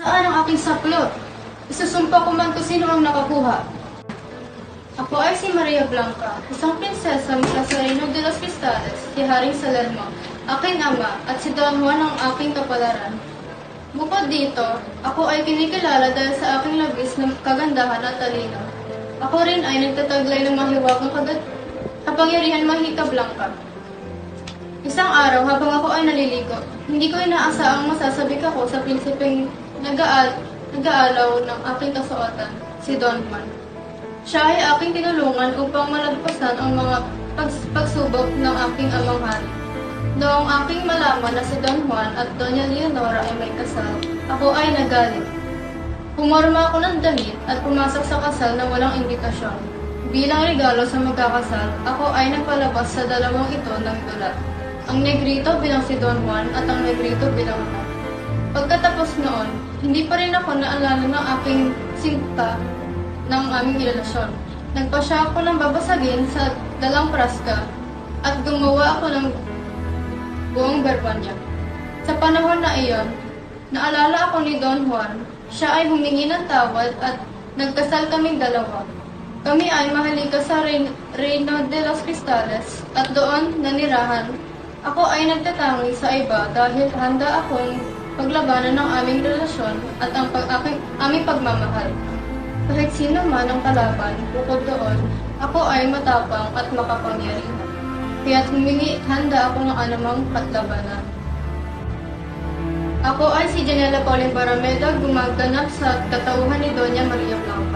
Saan ang aking saplot? Isusumpa ko man kung sino ang nakakuha. Ako ay si Maria Blanca, isang prinsesa mula sa Reino de los Cristales, si Haring Salerno, aking ama, at si Don Juan ang aking kapalaran. Bukod dito, ako ay kinikilala dahil sa aking labis na kagandahan at talino. Ako rin ay nagtataglay ng mahiwagang kapangyarihan Mahika Blanca. Isang araw, habang ako ay naliligo, hindi ko inaasaang masasabik ako sa prinsipeng nag-aalaw ng aking kasuotan, si Don Juan. Siya ay aking tinulungan upang malagpasan ang mga pagsubok ng aking amang hari. Noong aking malaman na si Don Juan at Doña Leonora ay may kasal, ako ay nagalit. Pumorma ako ng damit at pumasok sa kasal na walang imbitasyon. Bilang regalo sa magkakasal, ako ay nagpalabas sa dalawang ito ng dulat. Ang negrito bilang si Don Juan at ang negrito bilang ako. Pagkatapos noon, hindi pa rin ako naalala ng aking sinta ng aming relasyon. Nagpasya ako ng babasagin sa dalang praska at gumawa ako ng buong berban niya. Sa panahon na iyon, naalala ako ni Don Juan. Siya ay humingi ng tawad at nagkasal kaming dalawa. Kami ay mahalika sa Reino de los Cristales at doon nanirahan. Ako ay nagtatangi sa iba dahil handa akong paglabanan ng aming relasyon at ang aming pagmamahal. Kahit sino man ang kalaban, bukod doon, ako ay matapang at makapangyarihan. Kaya't handa ako ng anumang patlabanan. Ako ay si Janela Pauline Barameda, gumaganap sa katauhan ni Doña Maria Blanca.